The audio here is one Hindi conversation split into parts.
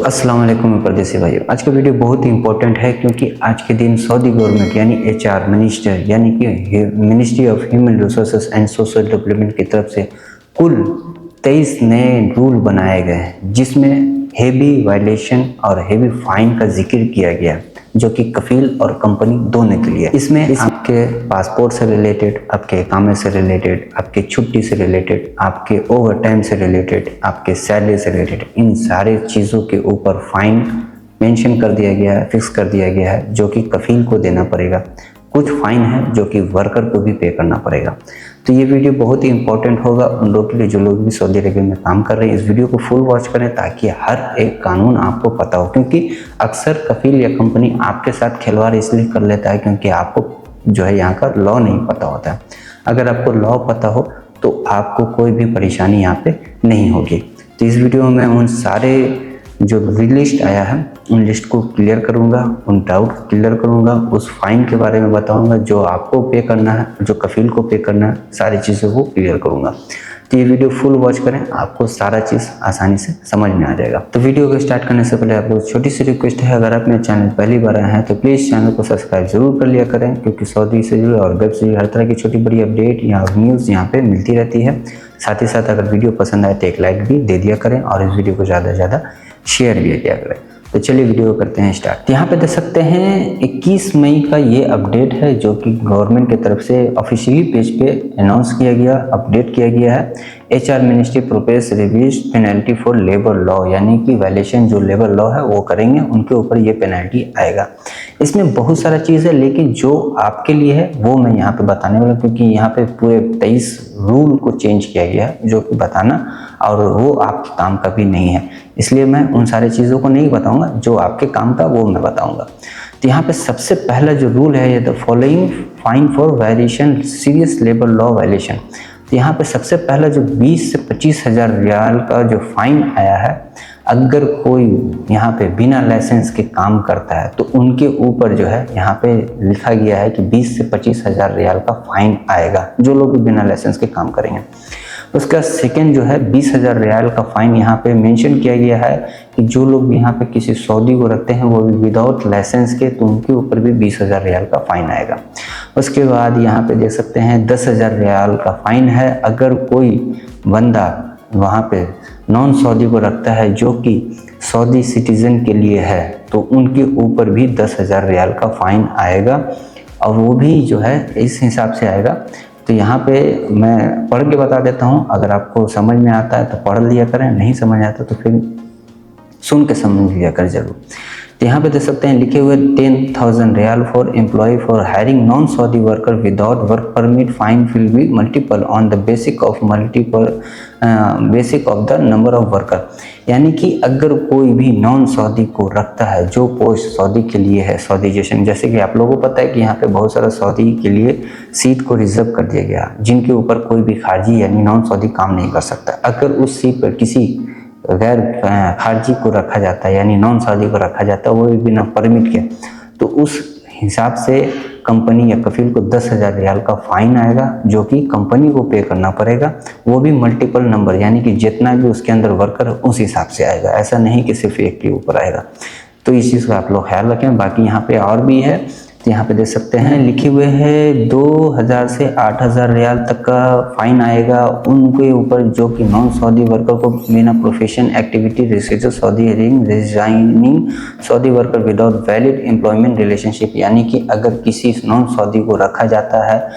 अस्सलाम वालेकुम परदेसी भाइयों। आज का वीडियो बहुत ही इंपॉर्टेंट है क्योंकि आज के दिन सऊदी गवर्नमेंट यानी एचआर मिनिस्टर यानी कि ministry of human resources and social development की तरफ से कुल 23 नए रूल बनाए गए हैं, जिसमें हेवी वायलेशन और हेवी फाइन का जिक्र किया गया, जो कि कफील और कंपनी दोनों के लिए। इसमें आपके पासपोर्ट से रिलेटेड, आपके इकामे से रिलेटेड, आपके छुट्टी से रिलेटेड, आपके ओवर टाइम से रिलेटेड, आपके सैलरी से रिलेटेड, इन सारे चीज़ों के ऊपर फाइन मेंशन कर दिया गया है, फिक्स कर दिया गया है, जो कि कफील को देना पड़ेगा। कुछ फाइन है जो कि वर्कर को भी पे करना पड़ेगा। तो ये वीडियो बहुत ही इंपॉर्टेंट होगा उन लोगों के लिए जो लोग भी सऊदी अरब में काम कर रहे हैं। इस वीडियो को फुल वॉच करें ताकि हर एक कानून आपको पता हो, क्योंकि अक्सर कफील या कंपनी आपके साथ खिलवाड़ इसलिए कर लेता है क्योंकि आपको जो है यहाँ का लॉ नहीं पता होता है। अगर आपको लॉ पता हो तो आपको कोई भी परेशानी यहाँ पे नहीं होगी। तो इस वीडियो में उन सारे जो लिस्ट आया है उन लिस्ट को क्लियर करूंगा, उन डाउट को क्लियर करूंगा, उस फाइन के बारे में बताऊंगा जो आपको पे करना है, जो कफील को पे करना है, सारी चीज़ों को क्लियर करूंगा। तो ये वीडियो फुल वॉच करें, आपको सारा चीज़ आसानी से समझ में आ जाएगा। तो वीडियो को स्टार्ट करने से पहले आपको छोटी सी रिक्वेस्ट है, अगर आप मेरे चैनल पहली बार आए हैं तो प्लीज़ चैनल को सब्सक्राइब जरूर कर लिया करें, क्योंकि सऊदी से जुड़े और वेब से जुड़े हर तरह की छोटी बड़ी अपडेट या न्यूज़ यहाँ पे मिलती रहती है। साथ ही साथ अगर वीडियो पसंद आए तो एक लाइक भी दे दिया करें और इस वीडियो को ज़्यादा से ज़्यादा शेयर भी किया करें। तो चलिए वीडियो करते हैं स्टार्ट। यहाँ पे देख सकते हैं 21 मई का ये अपडेट है, जो कि गवर्नमेंट की तरफ से ऑफिशियली पेज पे अनाउंस किया गया, अपडेट किया गया है। HR ministry proposes reviews penalty for labour law, यानी कि वायलेशन जो लेबर लॉ है वो करेंगे, उनके ऊपर ये पेनल्टी आएगा। इसमें बहुत सारा चीज़ है, लेकिन जो आपके लिए है वो मैं यहाँ पे बताने वाला, क्योंकि यहाँ पे पूरे 23 रूल को चेंज किया गया है, जो कि बताना और वो आपके काम का भी नहीं है, इसलिए मैं उन सारी चीज़ों को नहीं बताऊंगा। जो आपके काम का वो मैं बताऊंगा। तो यहाँ पे सबसे पहला जो रूल है ये the following fine for violation serious labour law violation. तो यहाँ पे सबसे पहला जो 20 से 25 हज़ार रियाल का जो फाइन आया है, अगर कोई यहाँ पे बिना लाइसेंस के काम करता है तो उनके ऊपर जो है यहाँ पे लिखा गया है कि 20 से 25 हज़ार रियाल का फाइन आएगा, जो लोग बिना लाइसेंस के काम करेंगे। उसका सेकंड जो है 20,000 रियाल का फाइन यहाँ पे मेंशन किया गया है कि जो लोग यहाँ पे किसी सऊदी को रखते हैं वो भी विदाउट लाइसेंस के, तो उनके ऊपर भी 20,000 रियाल का फाइन आएगा। उसके बाद यहाँ पे देख सकते हैं 10,000 रियाल का फाइन है अगर कोई बंदा वहाँ पे नॉन सऊदी को रखता है जो कि सऊदी सिटीजन के लिए है, तो उनके ऊपर भी 10,000 रियाल का फाइन आएगा, और वो भी जो है इस हिसाब से आएगा। तो यहाँ पे मैं पढ़ के बता देता हूँ, अगर आपको समझ में आता है तो पढ़ लिया करें, नहीं समझ आता तो फिर सुन के समझ लिया कर जरूर। तो यहाँ पे देख सकते हैं लिखे हुए 10,000 riyal for employ for hiring non Saudi worker without work permit, fine will be multiple on the basic of the number of worker. यानी कि अगर कोई भी नॉन सऊदी को रखता है जो पोस्ट सऊदी के लिए है, सऊदीजेशन, जैसे कि आप लोगों को पता है कि यहाँ पे बहुत सारा सऊदी के लिए सीट को रिजर्व कर दिया गया, जिनके ऊपर कोई भी खारजी यानी नॉन सऊदी काम नहीं कर सकता। अगर उस सीट पर किसी गैर खारजी को रखा जाता है यानी नॉन सऊदी को रखा जाता है, वो भी बिना परमिट के, तो उस हिसाब से कंपनी या कफील को 10,000 रियाल का फाइन आएगा, जो कि कंपनी को पे करना पड़ेगा। वो भी मल्टीपल नंबर, यानी कि जितना भी उसके अंदर वर्कर है उस हिसाब से आएगा, ऐसा नहीं कि सिर्फ एक के ऊपर आएगा। तो इस चीज़ का आप लोग ख्याल रखें। बाकी यहाँ पे और भी है, तो यहाँ पे देख सकते हैं लिखे हुए हैं 2,000 से 8,000 रियाल तक का फाइन आएगा उनके ऊपर जो कि नॉन सऊदी वर्कर को बिना प्रोफेशन एक्टिविटी रिसीजर Saudi resigning Saudi worker without valid employment relationship, यानी कि अगर किसी नॉन सऊदी को रखा जाता है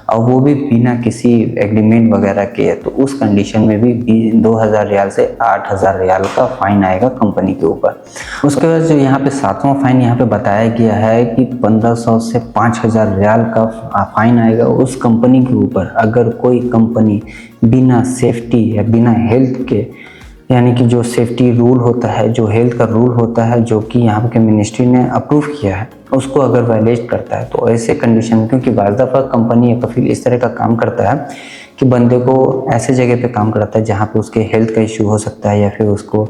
और वो भी बिना किसी एग्रीमेंट वगैरह के, तो उस कंडीशन में भी 2,000 रियाल से 8,000 रियाल का फाइन आएगा कंपनी के ऊपर। उसके बाद जो यहाँ पे 7वां फाइन यहाँ पे बताया गया है कि 1,500 से 5,000 रियाल का फाइन आएगा उस कंपनी के ऊपर अगर कोई कंपनी बिना सेफ्टी या बिना हेल्थ के, यानी कि जो सेफ्टी रूल होता है, जो हेल्थ का रूल होता है, जो कि यहाँ के मिनिस्ट्री ने अप्रूव किया है, उसको अगर वायलेट करता है, तो ऐसे कंडीशन में, क्योंकि बाज़ दफ़ा कंपनी या कफील इस तरह का काम करता है कि बंदे को ऐसे जगह पे काम कराता है जहाँ पे उसके हेल्थ का इशू हो सकता है या फिर उसको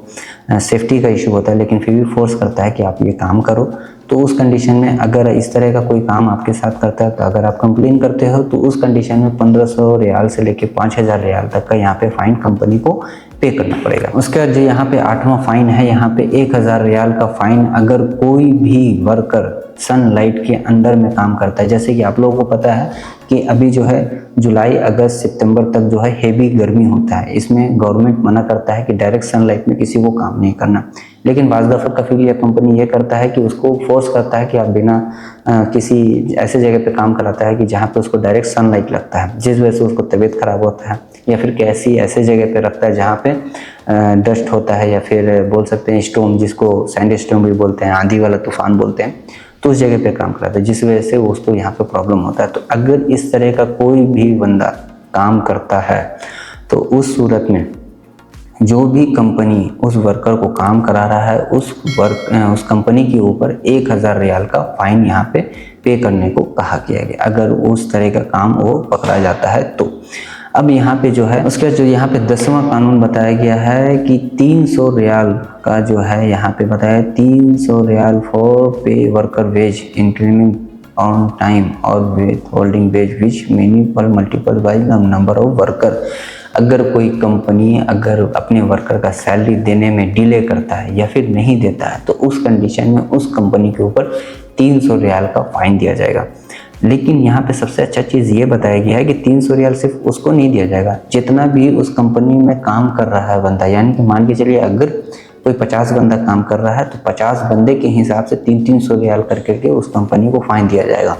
सेफ्टी का इशू होता है, लेकिन फिर भी फोर्स करता है कि आप ये काम करो। तो उस कंडीशन में अगर इस तरह का कोई काम आपके साथ करता है, तो अगर आप कंप्लेन करते हो तो उस कंडीशन में 1,500 रियाल से लेकर 5,000 रियाल तक का यहाँ पे फाइन कंपनी को पे करना पड़ेगा। उसके बाद जो यहाँ पे 8वां फाइन है, यहाँ पे 1000 रियाल का फाइन अगर कोई भी वर्कर सनलाइट के अंदर में काम करता है। जैसे कि आप लोगों को पता है कि अभी जो है जुलाई, अगस्त, सितंबर तक जो है हेवी गर्मी होता है। इसमें गवर्नमेंट मना करता है कि डायरेक्ट सनलाइट में किसी को काम नहीं करना, लेकिन बाज़ दफ़ा कफील या कंपनी ये करता है कि उसको फोर्स करता है कि आप बिना किसी ऐसे जगह पे काम कराता है कि जहाँ पे उसको डायरेक्ट सनलाइट लगता है, जिस वजह से उसको तबीयत खराब होता है, या फिर कैसी ऐसे जगह पे रखता है जहाँ पे डस्ट होता है, या फिर बोल सकते हैं स्टॉर्म, जिसको सैंड स्टॉर्म भी बोलते हैं, आंधी वाला तूफान बोलते हैं, तो उस जगह पे काम कराता है, जिस वजह से उसको यहाँ पे प्रॉब्लम होता है। तो अगर इस तरह का कोई भी बंदा काम करता है तो उस सूरत में जो भी कंपनी उस वर्कर को काम करा रहा है उस कंपनी के ऊपर 1000 रियाल का फाइन यहाँ पे करने को कहा गया है, अगर उस तरह का काम वो पकड़ा जाता है तो। अब यहाँ पे जो है उसके जो यहाँ पे 10वां कानून बताया गया है कि 300 रियाल का जो है यहाँ पे बताया 300 रियाल for pay worker wage increment on time और withholding wage which minimal multiple by the number of worker. अगर कोई कंपनी अगर अपने वर्कर का सैलरी देने में डिले करता है या फिर नहीं देता है तो उस कंडीशन में उस कंपनी के ऊपर 300 रियाल का फाइन दिया जाएगा। लेकिन यहाँ पे सबसे अच्छा चीज़ ये बताया गया है कि 300 रियाल सिर्फ उसको नहीं दिया जाएगा जितना भी उस कंपनी में काम कर रहा है बंदा। यानी कि मान के चलिए अगर कोई 50 बंदा काम कर रहा है तो 50 बंदे के हिसाब से 300 रियाल करके उस कंपनी को फाइन दिया जाएगा,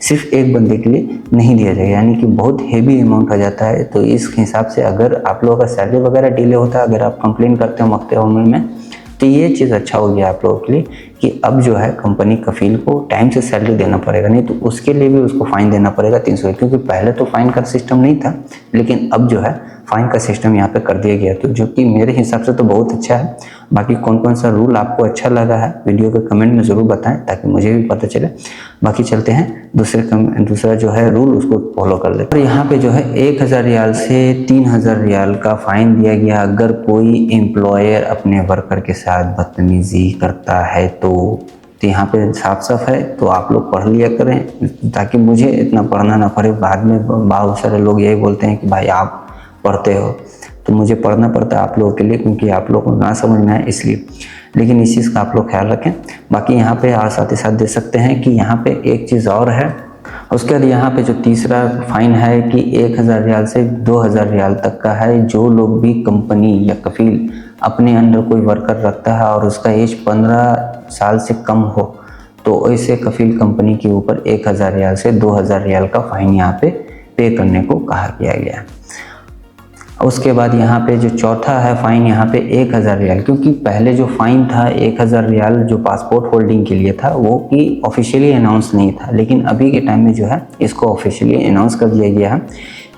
सिर्फ एक बंदे के लिए नहीं दिया जाएगा। यानी कि बहुत हेवी अमाउंट हो जाता है। तो इस हिसाब से अगर आप लोगों का सैलरी वगैरह डिले होता है, अगर आप कंप्लेन करते हो मकते उम्र में, तो ये चीज़ अच्छा हो गया आप लोगों के लिए कि अब जो है कंपनी कफील को टाइम से सैलरी देना पड़ेगा, नहीं तो उसके लिए भी उसको फ़ाइन देना पड़ेगा 300। क्योंकि पहले तो फ़ाइन का सिस्टम नहीं था, लेकिन अब जो है फ़ाइन का सिस्टम यहाँ पे कर दिया गया, तो जो कि मेरे हिसाब से तो बहुत अच्छा है। बाकी कौन कौन सा रूल आपको अच्छा लगा है वीडियो के कमेंट में ज़रूर बताएं ताकि मुझे भी पता चले। बाकी चलते हैं दूसरा जो है रूल उसको फॉलो कर लेते हैं। और यहाँ पे जो है 1000 रियाल से 3000 रियाल का फ़ाइन दिया गया अगर कोई एम्प्लॉयर अपने वर्कर के साथ बदतमीज़ी करता है तो यहाँ पे साफ साफ है। तो आप लोग पढ़ लिया करें ताकि मुझे इतना पढ़ना ना पड़े। बाद में बहुत सारे लोग यही बोलते हैं कि भाई आप पढ़ते हो, तो मुझे पढ़ना पड़ता है आप लोगों के लिए, क्योंकि आप लोगों को ना समझ में आए इसलिए। लेकिन इस चीज़ का आप लोग ख्याल रखें। बाकी यहाँ पे आप साथ ही साथ देख सकते हैं कि यहाँ पे एक चीज़ और है। उसके बाद यहाँ पे जो तीसरा फाइन है कि 1000 रियाल से 2000 रियाल तक का है। जो लोग भी कंपनी या कफील अपने अंडर कोई वर्कर रखता है और उसका एज 15 साल से कम हो तो ऐसे कफील कंपनी के ऊपर 1000 रियाल से 2000 रियाल का फाइन यहाँ पे करने को कहा गया है। उसके बाद यहाँ पे जो चौथा है फाइन यहाँ पे 1000 रियाल, क्योंकि पहले जो फाइन था 1000 रियाल जो पासपोर्ट होल्डिंग के लिए था वो कि ऑफिशियली अनाउंस नहीं था, लेकिन अभी के टाइम में जो है इसको ऑफिशियली अनाउंस कर दिया गया है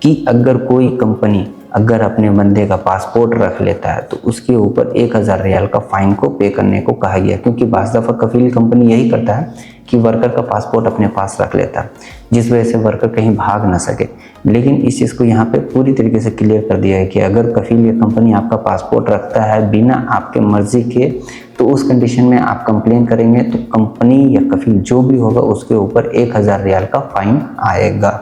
कि अगर कोई कंपनी अगर अपने बंदे का पासपोर्ट रख लेता है तो उसके ऊपर 1000 रियाल का फाइन को पे करने को कहा गया। क्योंकि बाज़ दफ़ा कफील कंपनी यही करता है कि वर्कर का पासपोर्ट अपने पास रख लेता है, जिस वजह से वर्कर कहीं भाग ना सके। लेकिन इस चीज़ को यहाँ पे पूरी तरीके से क्लियर कर दिया है कि अगर कफील या कंपनी आपका पासपोर्ट रखता है बिना आपके मर्जी के, तो उस कंडीशन में आप कंप्लेन करेंगे तो कंपनी या कफील जो भी होगा उसके ऊपर 1000 रियाल का फाइन आएगा।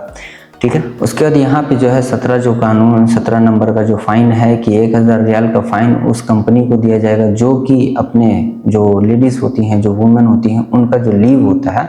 ठीक है। उसके बाद यहाँ पे जो है 17 नंबर का जो फाइन है कि 1000 रियाल का फाइन उस कंपनी को दिया जाएगा जो कि अपने जो लेडीज़ होती हैं, जो वुमेन होती हैं, उनका जो लीव होता है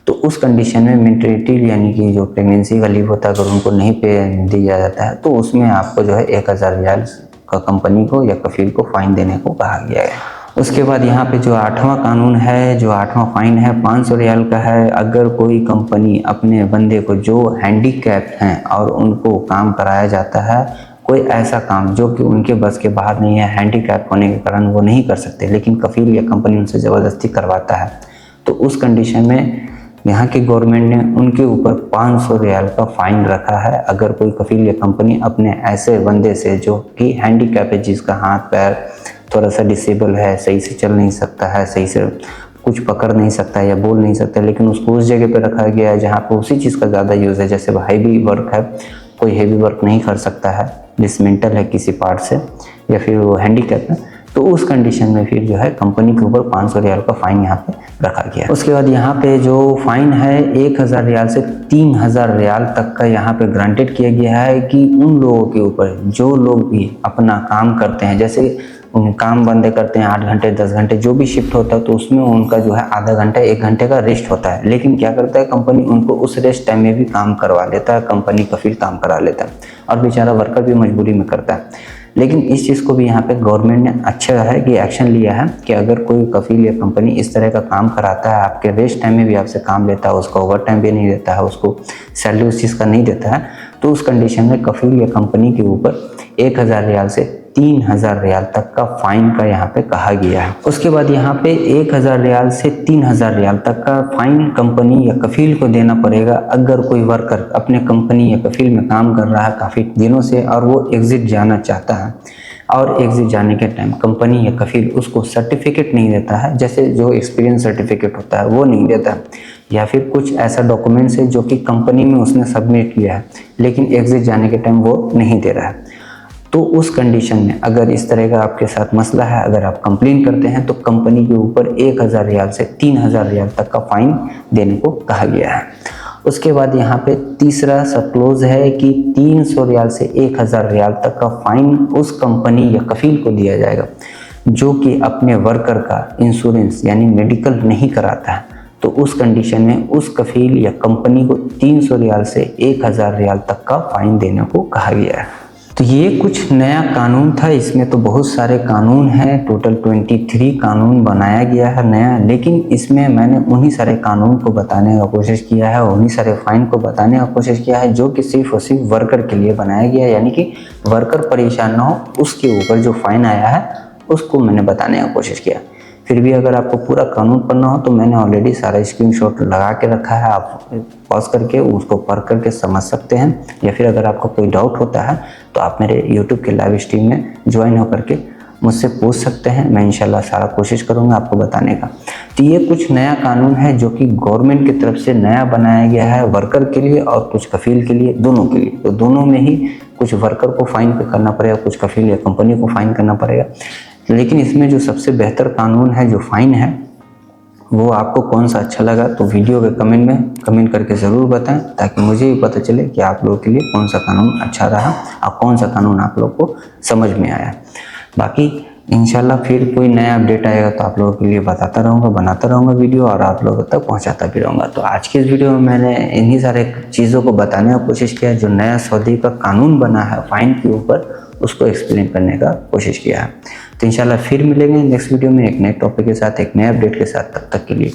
तो उस कंडीशन में मैटरनिटी यानी कि जो प्रेगनेंसी का लीव होता है अगर उनको नहीं पे दिया जाता है तो उसमें आपको जो है 1000 रियाल का कंपनी को या कफील को फाइन देने को कहा गया है। उसके बाद यहाँ पे जो 8वां कानून है, जो 8वां फाइन है 500 रियाल का है। अगर कोई कंपनी अपने बंदे को जो हैंडीकैप हैं और उनको काम कराया जाता है, कोई ऐसा काम जो कि उनके बस के बाहर नहीं है, हैंडीकैप होने के कारण वो नहीं कर सकते, लेकिन कफील या कंपनी उनसे ज़बरदस्ती करवाता है, तो उस कंडीशन में यहाँ की गवर्नमेंट ने उनके ऊपर 500 रियाल का फाइन रखा है। अगर कोई कफील या कंपनी अपने ऐसे बंदे से जो कि हैंडीकैप है, जिसका हाथ पैर थोड़ा सा डिसेबल है, सही से चल नहीं सकता है, सही से कुछ पकड़ नहीं सकता है या बोल नहीं सकता, लेकिन उसको उस जगह पे रखा गया है जहाँ पे उसी चीज़ का ज़्यादा यूज़ है। जैसे हैवी वर्क है, कोई हैवी वर्क नहीं कर सकता है, डिसमेंटल है किसी पार्ट से या फिर वो हैंडीकैप है, तो उस कंडीशन में फिर जो है कंपनी के ऊपर 500 रियाल का फाइन यहाँ पे रखा गया। उसके बाद यहाँ पे जो फाइन है 1000 रियाल से 3000 रियाल तक का यहाँ पे ग्रांटेड किया गया है कि उन लोगों के ऊपर जो लोग भी अपना काम करते हैं, जैसे काम बंदे करते हैं 8 घंटे 10 घंटे जो भी शिफ्ट होता है, तो उसमें उनका जो है आधा घंटा 1 घंटे का रेस्ट होता है। लेकिन क्या करता है कंपनी, उनको उस रेस्ट टाइम में भी काम करवा लेता है, कंपनी कफील काम करा लेता है और बेचारा वर्कर भी मजबूरी में करता है। लेकिन इस चीज़ को भी यहाँ पे गवर्नमेंट ने अच्छा है कि एक्शन लिया है कि अगर कोई कफील या कंपनी इस तरह का काम कराता है, आपके रेस्ट टाइम में भी आपसे काम लेता है, उसका ओवर टाइम भी नहीं देता है, उसको सैलरी उस चीज़ का नहीं देता है, तो उस कंडीशन में कफील या कंपनी के ऊपर 1000 रियाल से 3000 रियाल तक का फाइन का यहाँ पे कहा गया है। उसके बाद यहाँ पे 1000 रियाल से 3000 रियाल तक का फाइन कंपनी या कफील को देना पड़ेगा अगर कोई वर्कर अपने कंपनी या कफील में काम कर रहा है काफ़ी दिनों से और वो एग्जिट जाना चाहता है, और एग्जिट जाने के टाइम कंपनी या कफील उसको सर्टिफिकेट नहीं देता है, जैसे जो एक्सपीरियंस सर्टिफिकेट होता है वो नहीं देता, या फिर कुछ ऐसा डॉक्यूमेंट्स है जो कि कंपनी में उसने सबमिट किया है लेकिन एग्जिट जाने के टाइम वो नहीं दे रहा है, तो उस कंडीशन में अगर इस तरह का आपके साथ मसला है, अगर आप कंप्लेन करते हैं तो कंपनी के ऊपर 1000 रियाल से 3000 रियाल तक का फाइन देने को कहा गया है। उसके बाद यहाँ पे तीसरा सब क्लोज है कि 300 रियाल से 1000 रियाल तक का फाइन उस कंपनी या कफील को दिया जाएगा जो कि अपने वर्कर का इंश्योरेंस यानी मेडिकल नहीं कराता है, तो उस कंडीशन में उस कफील या कंपनी को 300 रियाल से 1000 रियाल तक का फाइन देने को कहा गया है। तो ये कुछ नया कानून था, इसमें तो बहुत सारे कानून हैं, टोटल 23 कानून बनाया गया है नया, लेकिन इसमें मैंने उन्हीं सारे कानून को बताने का कोशिश किया है, उन्हीं सारे फाइन को बताने का कोशिश किया है जो कि सिर्फ और सिर्फ वर्कर के लिए बनाया गया है, यानी कि वर्कर परेशान ना हो उसके ऊपर जो फाइन आया है उसको मैंने बताने का कोशिश किया। फिर भी अगर आपको पूरा कानून पढ़ना हो तो मैंने ऑलरेडी सारा स्क्रीनशॉट लगा के रखा है, आप पॉज करके उसको पढ़ करके समझ सकते हैं, या फिर अगर आपको कोई डाउट होता है तो आप मेरे YouTube के लाइव स्ट्रीम में ज्वाइन होकर के मुझसे पूछ सकते हैं, मैं इंशाल्लाह सारा कोशिश करूंगा आपको बताने का। तो ये कुछ नया कानून है जो कि गवर्नमेंट की तरफ से नया बनाया गया है वर्कर के लिए और कुछ कफील के लिए, दोनों के लिए। तो दोनों में ही कुछ वर्कर को फाइन पे करना पड़ेगा, कुछ कफील या कंपनी को फाइन करना पड़ेगा। लेकिन इसमें जो सबसे बेहतर कानून है जो फाइन है वो आपको कौन सा अच्छा लगा, तो वीडियो के कमेंट में कमेंट करके ज़रूर बताएं ताकि मुझे भी पता चले कि आप लोगों के लिए कौन सा कानून अच्छा रहा और कौन सा कानून आप लोग को समझ में आया। बाकी इंशाल्लाह फिर कोई नया अपडेट आएगा तो आप लोगों के लिए बताता रहूँगा, बनाता रहूँगा वीडियो और आप लोगों तक पहुँचाता भी रहूँगा। तो आज के इस वीडियो में मैंने इन्हीं सारे चीज़ों को बताने की कोशिश किया, जो नया सऊदी का कानून बना है फाइन के ऊपर उसको एक्सप्लेन करने का कोशिश किया है। तो इंशाल्लाह फिर मिलेंगे नेक्स्ट वीडियो में एक नए टॉपिक के साथ, एक नए अपडेट के साथ। तब तक के लिए